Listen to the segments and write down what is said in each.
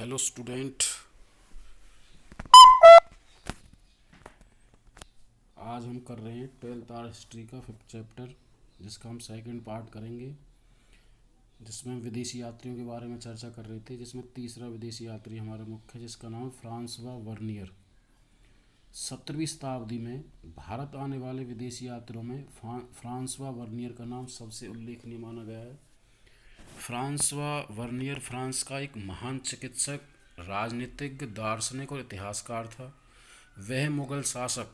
Hello student. आज हम कर रहे हैं 12th आर हिस्ट्री का 5th चैप्टर, जिसका हम सेकंड पार्ट करेंगे, जिसमें हम विदेशी यात्रियों के बारे में चर्चा कर रहे थे। जिसमें तीसरा विदेशी यात्री हमारा मुख्य है, जिसका नाम फ्रांसवा वर्नियर। 17वीं शताब्दी में भारत आने वाले विदेशी यात्रियों में फ्रांसवा वर्नियर का नाम सबसे उल्लेखनीय माना गया है। फ्रांसवा वर्नियर फ्रांस का एक महान चिकित्सक, राजनीतिज्ञ, दार्शनिक और इतिहासकार था। वह मुगल शासक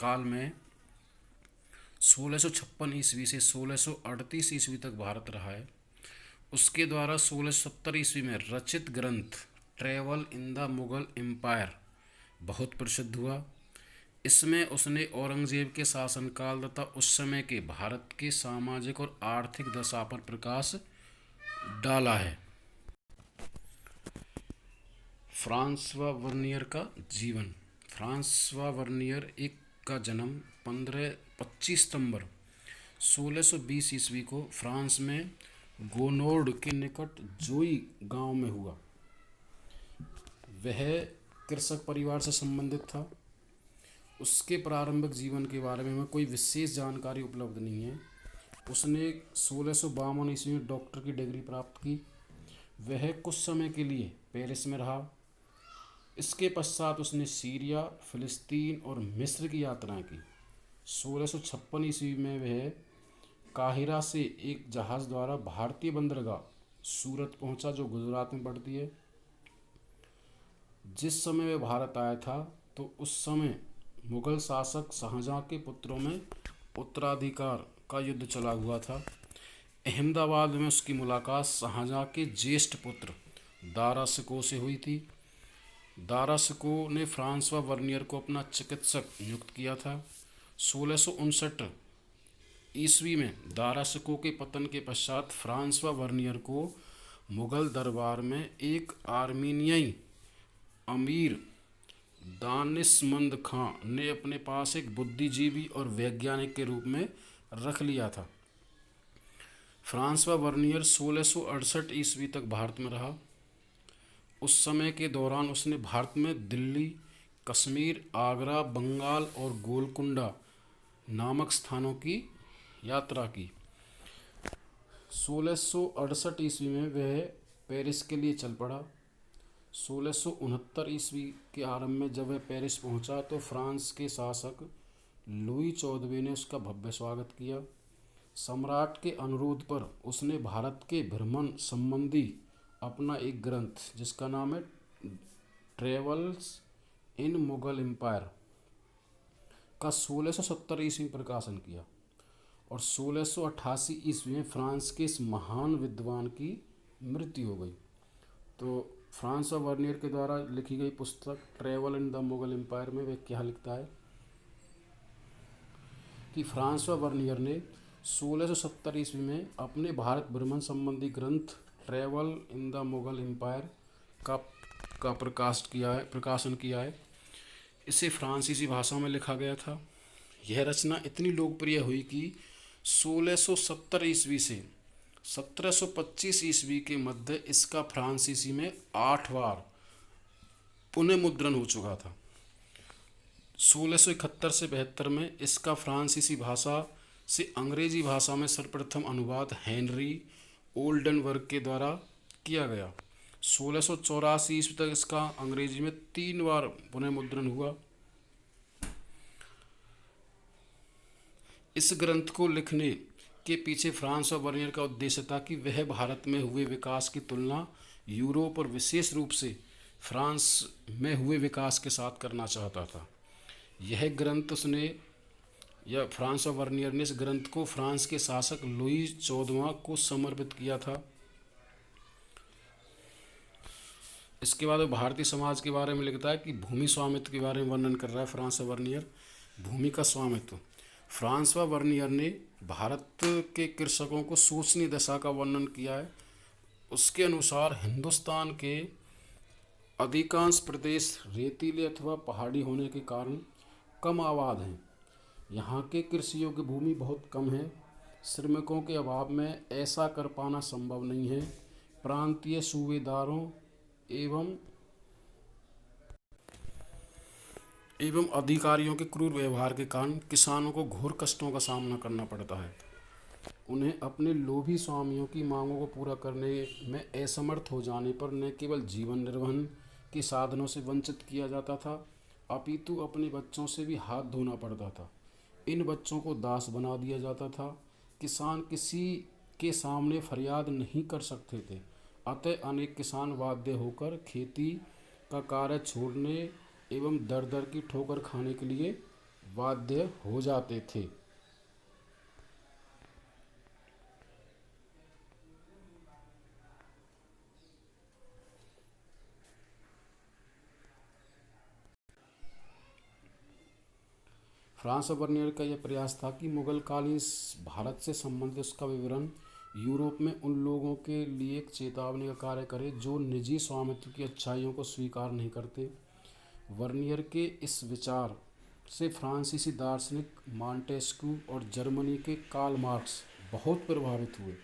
काल में 1656 ईस्वी से 1638 ईस्वी तक भारत रहा है। उसके द्वारा 1670 ईस्वी में रचित ग्रंथ travel in the Mughal empire बहुत प्रसिद्ध हुआ। इसमें उसने औरंगजेब के शासनकाल तथा उस समय के भारत के सामाजिक और आर्थिक दशा पर प्रकाश डाला है। फ्रांसवा वर्नियर का जीवन। फ्रांसवा वर्नियर एक का जन्म 25 सितंबर 1620 ईस्वी को फ्रांस में गोनोर्ड के निकट जोई गांव में हुआ। वह कृषक परिवार से संबंधित था। उसके प्रारंभिक जीवन के बारे में हमें कोई विशेष जानकारी उपलब्ध नहीं है। उसने 1652 ईस्वी में डॉक्टर की डिग्री प्राप्त की। वह कुछ समय के लिए पेरिस में रहा। इसके पश्चात उसने सीरिया, फिलिस्तीन और मिस्र की यात्राएं की। 1656 ईस्वी में वह काहिरा से एक जहाज़ द्वारा भारतीय बंदरगाह सूरत पहुंचा, जो गुजरात में पड़ती है। जिस समय वह भारत आया था तो उस समय मुगल शासक शाहजहां के पुत्रों में उत्तराधिकार का युद्ध चला हुआ था। अहमदाबाद में उसकी मुलाकात शाहजहां के ज्येष्ठ पुत्र दारा शिकोह से हुई थी। दारा शिकोह ने फ्रांसवा वर्नियर को अपना चिकित्सक नियुक्त किया था। 1659 ईस्वी में दारा शिकोह के पतन के पश्चात फ्रांसवा वर्नियर को मुगल दरबार में एक आर्मीनियाई अमीर दानिशमंद खां ने अपने पास एक बुद्धिजीवी और वैज्ञानिक के रूप में रख लिया था। फ्रांसवा वर्नियर 1668 ईस्वी तक भारत में रहा। उस समय के दौरान उसने भारत में दिल्ली, कश्मीर, आगरा, बंगाल और गोलकुंडा नामक स्थानों की यात्रा की। 1668 ईस्वी में वह पेरिस के लिए चल पड़ा। 1669 ईस्वी के आरंभ में जब वह पेरिस पहुंचा तो फ्रांस के शासक लुई 14वें ने उसका भव्य स्वागत किया। सम्राट के अनुरोध पर उसने भारत के भ्रमण संबंधी अपना एक ग्रंथ, जिसका नाम है ट्रेवल्स इन मुगल एम्पायर, का 1670 ईस्वी में प्रकाशन किया। और 1688 ईस्वी में फ्रांस के इस महान विद्वान की मृत्यु हो गई। तो फ्रांसवा वर्नियर के द्वारा लिखी गई पुस्तक travel in the Mughal empire में वह क्या लिखता है कि फ्रांसवा वर्नियर ने 1670 ईस्वी में अपने भारत भ्रमण संबंधी ग्रंथ travel in the Mughal empire का प्रकाशन किया है। इसे फ्रांसीसी भाषा में लिखा गया था। यह रचना इतनी लोकप्रिय हुई कि 1670 ईस्वी से 1725 ईस्वी के मध्य इसका फ्रांसीसी में 8 बार पुनः मुद्रण हो चुका था। 1671 से 72 में इसका फ्रांसीसी भाषा से अंग्रेजी भाषा में सर्वप्रथम अनुवाद हेनरी ओल्डनबर्ग के द्वारा किया गया। 1684 ईस्वी तक इसका अंग्रेजी में 3 बार पुनः मुद्रण हुआ। इस ग्रंथ को लिखने के पीछे फ्रांसवा वर्नियर का उद्देश्य था कि वह भारत में हुए विकास की तुलना यूरोप और विशेष रूप से फ्रांस में हुए विकास के साथ करना चाहता था। यह ग्रंथ फ्रांसवा वर्नियर ने इस ग्रंथ को फ्रांस के शासक लुई 14वां को समर्पित किया था। इसके बाद भारतीय समाज के बारे में लिखता है कि भूमि स्वामित्व के बारे में वर्णन कर रहा है फ्रांसवा वर्नियर। भूमि का स्वामित्व। फ्रांसवा वर्नियर ने भारत के कृषकों को शोचनीय दशा का वर्णन किया है। उसके अनुसार हिंदुस्तान के अधिकांश प्रदेश रेतीले अथवा पहाड़ी होने के कारण कम आबाद हैं। यहाँ के कृषि योग्य भूमि बहुत कम है। श्रमिकों के अभाव में ऐसा कर पाना संभव नहीं है। प्रांतीय सूबेदारों एवं एवं अधिकारियों के क्रूर व्यवहार के कारण किसानों को घोर कष्टों का सामना करना पड़ता है। उन्हें अपने लोभी स्वामियों की मांगों को पूरा करने में असमर्थ हो जाने पर न केवल जीवन निर्वहन के साधनों से वंचित किया जाता था, अपितु अपने बच्चों से भी हाथ धोना पड़ता था। इन बच्चों को दास बना दिया जाता था। किसान किसी के सामने फरियाद नहीं कर सकते थे, अतः अनेक किसान बाध्य होकर खेती का कार्य छोड़ने एवं दर दर की ठोकर खाने के लिए बाध्य हो जाते थे। फ्रांस वर्नियर का यह प्रयास था कि मुगल कालीन भारत से संबंधित उसका विवरण यूरोप में उन लोगों के लिए एक चेतावनी का कार्य करे जो निजी स्वामित्व की अच्छाइयों को स्वीकार नहीं करते। वर्नियर के इस विचार से फ्रांसीसी दार्शनिक मॉन्टेस्क्यू और जर्मनी के कार्ल मार्क्स बहुत प्रभावित हुए।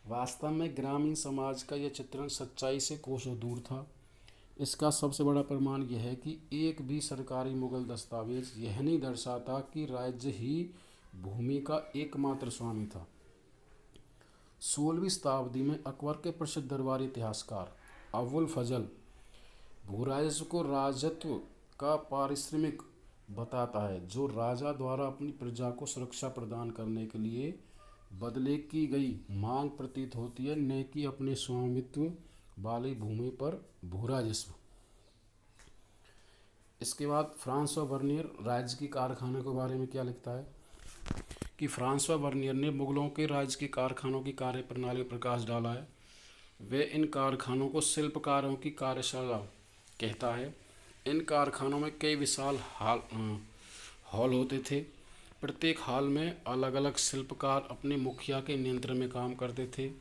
वास्तव में ग्रामीण समाज का यह चित्रण सच्चाई से कोसों दूर था। इसका सबसे बड़ा प्रमाण यह है कि एक भी सरकारी मुगल दस्तावेज यह नहीं दर्शाता कि राज्य ही भूमि का एकमात्र स्वामी था। 16वीं शताब्दी में अकबर के प्रसिद्ध दरबारी इतिहासकार अबुल फजल भूराजस्व को राजत्व का पारिश्रमिक बताता है, जो राजा द्वारा अपनी प्रजा को सुरक्षा प्रदान करने के लिए बदले की गई मांग प्रतीत होती है, न कि अपने स्वामित्व वाली भूमि पर भूराजस्व। इसके बाद फ्रांसवा वर्नियर राज्य की कारखानों के बारे में क्या लिखता है कि फ्रांसवा वर्नियर ने मुगलों के राज्य के कारखानों की कार्य प्रणाली पर प्रकाश डाला है। वे इन कारखानों को शिल्पकारों की कार्यशाला कहता है। इन कारखानों में कई विशाल हॉल होते थे। प्रत्येक हॉल में अलग अलग शिल्पकार अपने मुखिया के नियंत्रण में काम करते थे।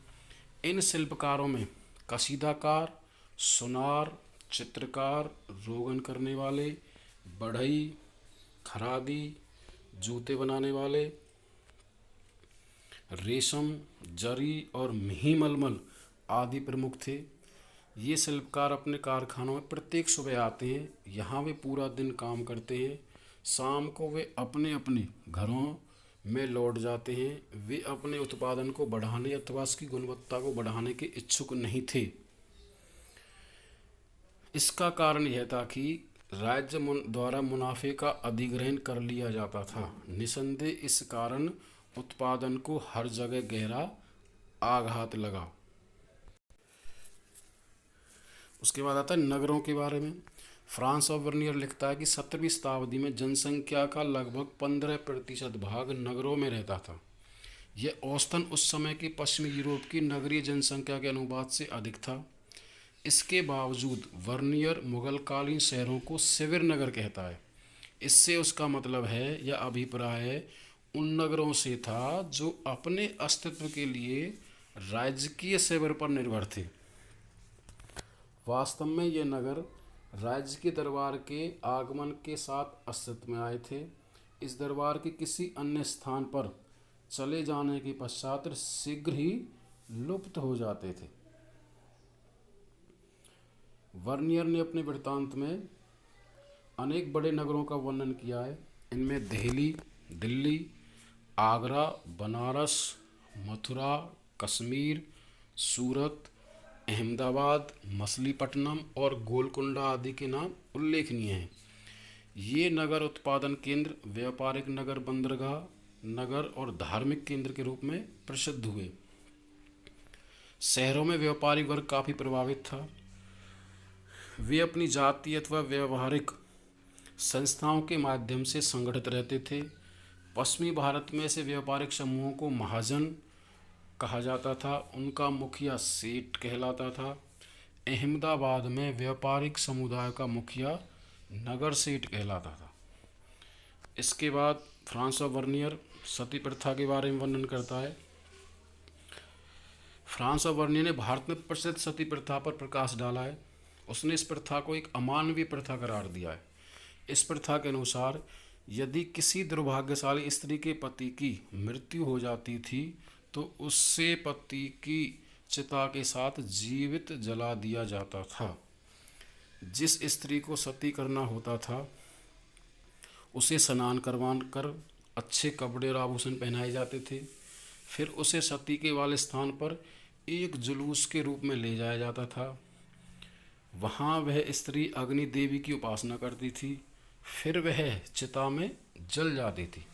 इन शिल्पकारों में कसीदाकार, सुनार, चित्रकार, रोगन करने वाले, बढ़ई, खरादी, जूते बनाने वाले, रेशम, जरी और मिही मलमल आदि प्रमुख थे। ये शिल्पकार अपने कारखानों में प्रत्येक सुबह आते हैं। यहाँ वे पूरा दिन काम करते हैं। शाम को वे अपने अपने घरों में लौट जाते हैं। वे अपने उत्पादन को बढ़ाने अथवा उसकी गुणवत्ता को बढ़ाने के इच्छुक नहीं थे। इसका कारण यह था कि राज्य द्वारा मुनाफे का अधिग्रहण कर लिया जाता था। निसंदेह इस कारण उत्पादन को हर जगह गहरा आघात लगा। उसके बाद आता है नगरों के बारे में। फ्रांस और वर्नियर लिखता है कि 17वीं शताब्दी में जनसंख्या का लगभग 15% भाग नगरों में रहता था। यह औसतन उस समय के पश्चिमी यूरोप की नगरीय जनसंख्या के अनुपात से अधिक था। इसके बावजूद वर्नियर मुगलकालीन शहरों को शिविर नगर कहता है। इससे उसका मतलब है या अभिप्राय है उन नगरों से था जो अपने अस्तित्व के लिए राजकीय शिविर पर निर्भर थे। वास्तव में ये नगर राज्य के दरबार के आगमन के साथ अस्तित्व में आए थे। इस दरबार के किसी अन्य स्थान पर चले जाने के पश्चात शीघ्र ही लुप्त हो जाते थे। वर्नियर ने अपने वृत्तांत में अनेक बड़े नगरों का वर्णन किया है। इनमें दिल्ली, आगरा, बनारस, मथुरा, कश्मीर, सूरत, अहमदाबाद, मछलीपट्टनम और गोलकुंडा आदि के नाम उल्लेखनीय हैं। ये नगर उत्पादन केंद्र, व्यापारिक नगर, बंदरगाह नगर और धार्मिक केंद्र के रूप में प्रसिद्ध हुए। शहरों में व्यापारी वर्ग काफ़ी प्रभावित था। वे अपनी जाति अथवा व्यावहारिक संस्थाओं के माध्यम से संगठित रहते थे। पश्चिमी भारत में ऐसे व्यापारिक समूहों को महाजन कहा जाता था। उनका मुखिया सेठ कहलाता था। अहमदाबाद में व्यापारिक समुदाय का मुखिया नगर सेठ कहलाता था। इसके बाद फ्रांसवा वर्नियर सती प्रथा के बारे में वर्णन करता है। फ्रांसवा वर्नियर ने भारत में प्रचलित सती प्रथा पर प्रकाश डाला है। उसने इस प्रथा को एक अमानवीय प्रथा करार दिया है। इस प्रथा के अनुसार यदि किसी दुर्भाग्यशाली स्त्री के पति की मृत्यु हो जाती थी तो उससे पति की चिता के साथ जीवित जला दिया जाता था। जिस स्त्री को सती करना होता था उसे स्नान करवा कर अच्छे कपड़े और आभूषण पहनाए जाते थे। फिर उसे सती के वाले स्थान पर एक जुलूस के रूप में ले जाया जाता था। वहाँ वह स्त्री अग्नि देवी की उपासना करती थी। फिर वह चिता में जल जाती थी।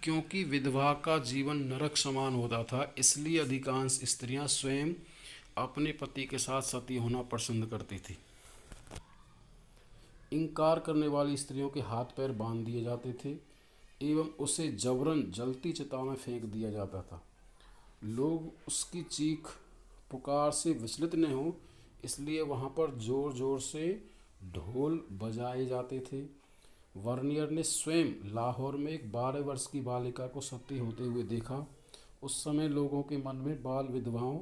क्योंकि विधवा का जीवन नरक समान होता था, इसलिए अधिकांश स्त्रियां स्वयं अपने पति के साथ सती होना पसंद करती थी। इनकार करने वाली स्त्रियों के हाथ पैर बांध दिए जाते थे एवं उसे जबरन जलती चिता में फेंक दिया जाता था। लोग उसकी चीख पुकार से विचलित न हो, इसलिए वहाँ पर जोर जोर से ढोल बजाए जाते थे। वर्नियर ने स्वयं लाहौर में एक 12 वर्ष की बालिका को सती होते हुए देखा। उस समय लोगों के मन में बाल विधवाओं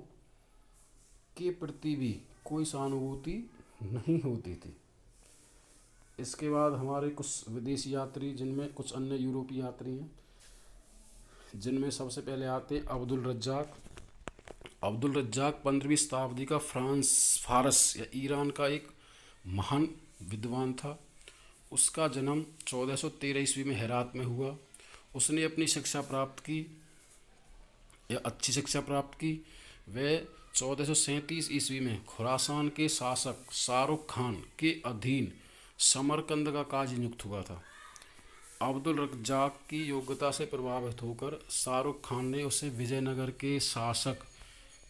के प्रति भी कोई सहानुभूति नहीं होती थी। इसके बाद हमारे कुछ विदेशी यात्री, जिनमें कुछ अन्य यूरोपीय यात्री हैं, जिनमें सबसे पहले आते हैं अब्दुल रज्जाक। अब्दुल रज्जाक 15वीं शताब्दी का फारस या ईरान का एक महान विद्वान था। उसका जन्म 1413 ईस्वी में हेरात में हुआ। उसने अपनी शिक्षा प्राप्त की या अच्छी शिक्षा प्राप्त की। वह 1437 ईस्वी में खुरासान के शासक शाहरुख खान के अधीन समरकंद का काजी नियुक्त हुआ था। अब्दुल रज्जाक की योग्यता से प्रभावित होकर शाहरुख खान ने उसे विजयनगर के शासक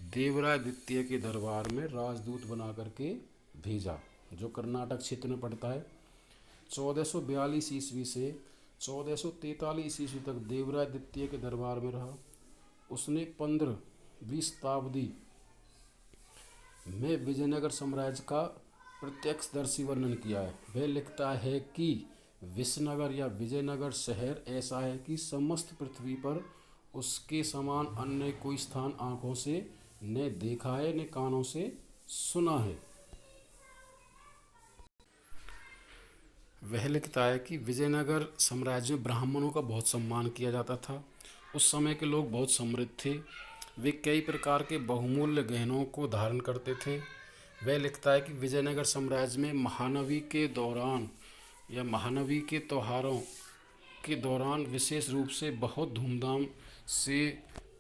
देवराय द्वितीय के दरबार में राजदूत बना करके भेजा, जो कर्नाटक क्षेत्र में पड़ता है। 1442 ईस्वी से 1443 ईस्वी तक देवराय द्वितीय के दरबार में रहा। उसने 15वीं शताब्दी में विजयनगर साम्राज्य का प्रत्यक्षदर्शी वर्णन किया है। वह लिखता है कि विसनगर या विजयनगर शहर ऐसा है कि समस्त पृथ्वी पर उसके समान अन्य कोई स्थान आँखों से न देखा है न कानों से सुना है। वह लिखता है कि विजयनगर साम्राज्य में ब्राह्मणों का बहुत सम्मान किया जाता था। उस समय के लोग बहुत समृद्ध थे। वे कई प्रकार के बहुमूल्य गहनों को धारण करते थे। वह लिखता है कि विजयनगर साम्राज्य में महानवी के दौरान या महानवी के त्योहारों के दौरान विशेष रूप से बहुत धूमधाम से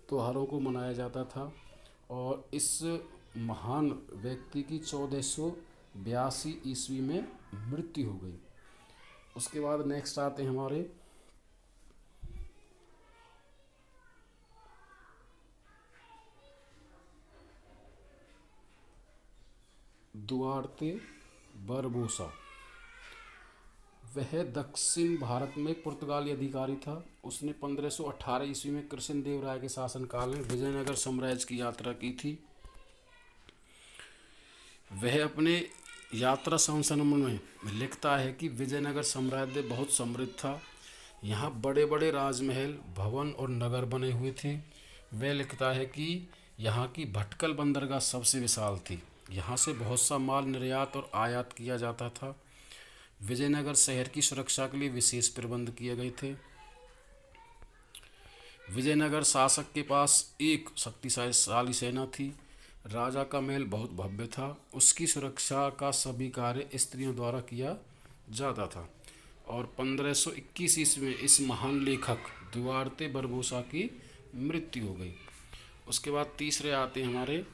त्योहारों को मनाया जाता था। और इस महान व्यक्ति की 1482 ईस्वी में मृत्यु हो गई। उसके बाद नेक्स्ट आते हैं हमारे दुआर्ते बरबोसा। वह दक्षिण भारत में पुर्तगाली अधिकारी था। उसने 1518 ईस्वी में कृष्ण देव राय के शासनकाल में विजयनगर साम्राज्य की यात्रा की थी। वह अपने यात्रा संस्मरण में लिखता है कि विजयनगर साम्राज्य बहुत समृद्ध था। यहाँ बड़े बड़े राजमहल, भवन और नगर बने हुए थे। वह लिखता है कि यहाँ की भटकल बंदरगाह सबसे विशाल थी। यहाँ से बहुत सा माल निर्यात और आयात किया जाता था। विजयनगर शहर की सुरक्षा के लिए विशेष प्रबंध किए गए थे। विजयनगर शासक के पास एक शक्तिशाली सेना थी। राजा का महल बहुत भव्य था। उसकी सुरक्षा का सभी कार्य स्त्रियों द्वारा किया जाता था। और 1521 ईस्वी में इस महान लेखक दुआर्ते बरबोसा की मृत्यु हो गई। उसके बाद तीसरे आते हैं हमारे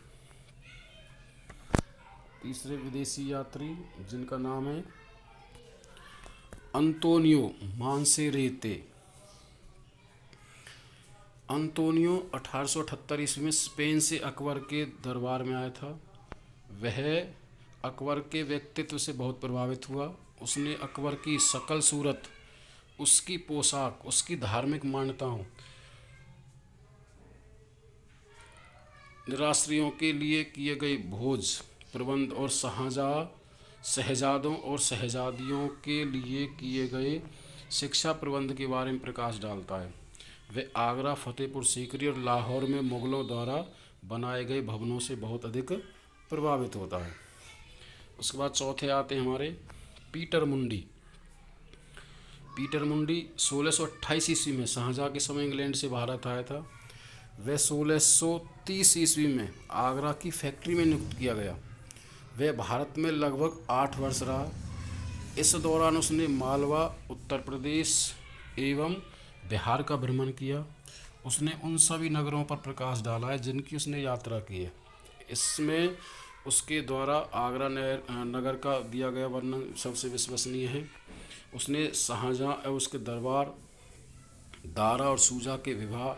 तीसरे विदेशी यात्री, जिनका नाम है अंतोनियो मांसेरेते। अंतोनियो 1878 ईस्वी में स्पेन से अकबर के दरबार में आया था। वह अकबर के व्यक्तित्व से बहुत प्रभावित हुआ। उसने अकबर की शकल सूरत, उसकी पोशाक, उसकी धार्मिक मान्यताओं, निराश्रियों के लिए किए गए भोज प्रबंध और शहजादों और शहजादियों के लिए किए गए शिक्षा प्रबंध के बारे में प्रकाश डालता है। वे आगरा, फतेहपुर सीकरी और लाहौर में मुगलों द्वारा बनाए गए भवनों से बहुत अधिक प्रभावित होता है। उसके बाद चौथे आते हैं हमारे पीटर मुंडी। पीटर मुंडी 1628 ईस्वी में शाहजहाँ के समय इंग्लैंड से भारत आया था। वह 1630 ईस्वी में आगरा की फैक्ट्री में नियुक्त किया गया। वह भारत में लगभग 8 वर्ष रहा। इस दौरान उसने मालवा, उत्तर प्रदेश एवं बिहार का भ्रमण किया। उसने उन सभी नगरों पर प्रकाश डाला है जिनकी उसने यात्रा की है। इसमें उसके द्वारा आगरा नगर का दिया गया वर्णन सबसे विश्वसनीय है। उसने शाहजहाँ और उसके दरबार, दारा और सूजा के विवाह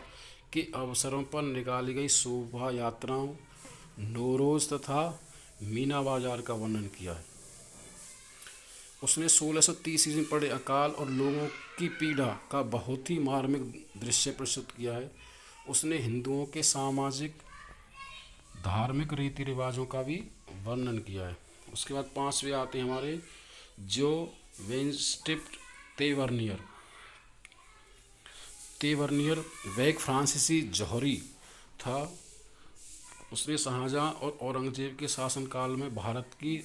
के अवसरों पर निकाली गई शोभा यात्राओं, नौरोज तथा मीना बाजार का वर्णन किया है। उसने 1630 ईस्वी में पड़े अकाल और लोगों की पीड़ा का बहुत ही मार्मिक दृश्य प्रस्तुत किया है। उसने हिंदुओं के सामाजिक धार्मिक रीति रिवाजों का भी वर्णन किया है। उसके बाद पांचवे आते हैं हमारे जो वेंस्टिप्ट तेवर्नियर। तेवर्नियर वह एक फ्रांसीसी जौहरी था। उसने शाहजहाँ और औरंगजेब के शासनकाल में भारत की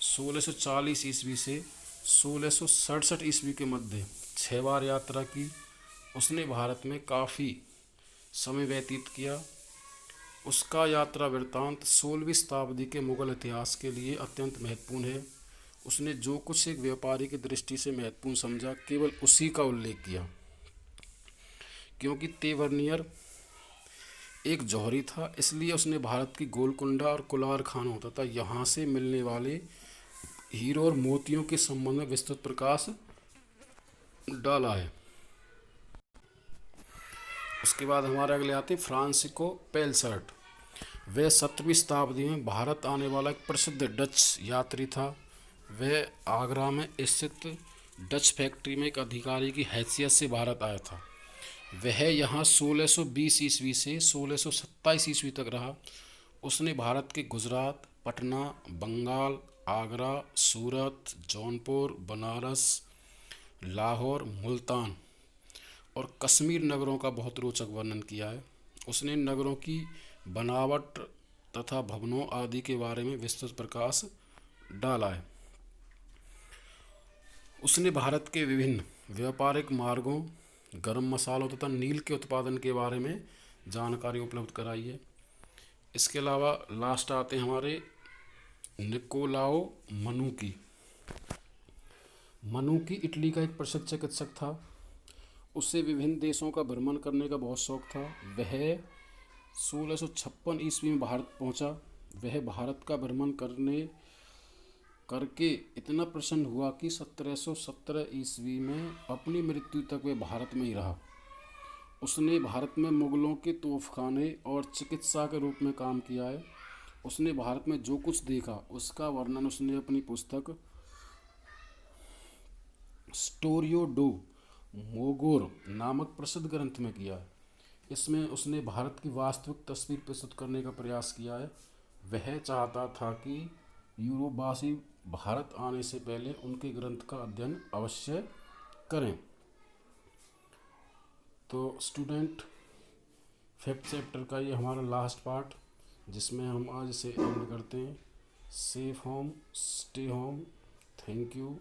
1640 ईस्वी से 1667 ईस्वी के मध्य 6 बार यात्रा की। उसने भारत में काफ़ी समय व्यतीत किया। उसका यात्रा वृत्तांत 16वीं शताब्दी के मुगल इतिहास के लिए अत्यंत महत्वपूर्ण है। उसने जो कुछ एक व्यापारी की दृष्टि से महत्वपूर्ण समझा केवल उसी का उल्लेख किया, क्योंकि तेवर्नियर एक जौहरी था, इसलिए उसने भारत की गोलकुंडा और कुलार खानों तथा यहाँ से मिलने वाले हीरो और मोतियों के संबंध में विस्तृत प्रकाश डाला है। उसके बाद हमारे अगले आते फ्रांसिस्को पेलसर्ट। वह 17वीं शताब्दी में भारत आने वाला एक प्रसिद्ध डच यात्री था। वह आगरा में स्थित डच फैक्ट्री में एक अधिकारी की हैसियत से भारत आया था। वह यहाँ 1620 ईस्वी से 1627 ईस्वी तक रहा। उसने भारत के गुजरात, पटना, बंगाल, आगरा, सूरत, जौनपुर, बनारस, लाहौर, मुल्तान और कश्मीर नगरों का बहुत रोचक वर्णन किया है। उसने नगरों की बनावट तथा भवनों आदि के बारे में विस्तृत प्रकाश डाला है। उसने भारत के विभिन्न व्यापारिक मार्गों, गरम मसालों तथा नील के उत्पादन के बारे में जानकारी उपलब्ध कराई है। इसके अलावा लास्ट आते हैं हमारे निकोलाओ मनुकी। मनुकी इटली का एक प्रसिद्ध चिकित्सक था। उसे विभिन्न देशों का भ्रमण करने का बहुत शौक था। वह 1656 ईस्वी में भारत पहुंचा। वह भारत का भ्रमण करके इतना प्रसन्न हुआ कि 1717 ईस्वी में अपनी मृत्यु तक वह भारत में ही रहा। उसने भारत में मुगलों के तोपखाने और चिकित्सा के रूप में काम किया है। उसने भारत में जो कुछ देखा उसका वर्णन उसने अपनी पुस्तक स्टोरियो डो मोगोर नामक प्रसिद्ध ग्रंथ में किया है। इसमें उसने भारत की वास्तविक तस्वीर प्रस्तुत करने का प्रयास किया है। वह चाहता था कि यूरोपवासी भारत आने से पहले उनके ग्रंथ का अध्ययन अवश्य करें। तो स्टूडेंट, 5th चैप्टर का ये हमारा लास्ट पार्ट, जिसमें हम आज इसे एंड करते हैं। Safe home, stay home. Thank you.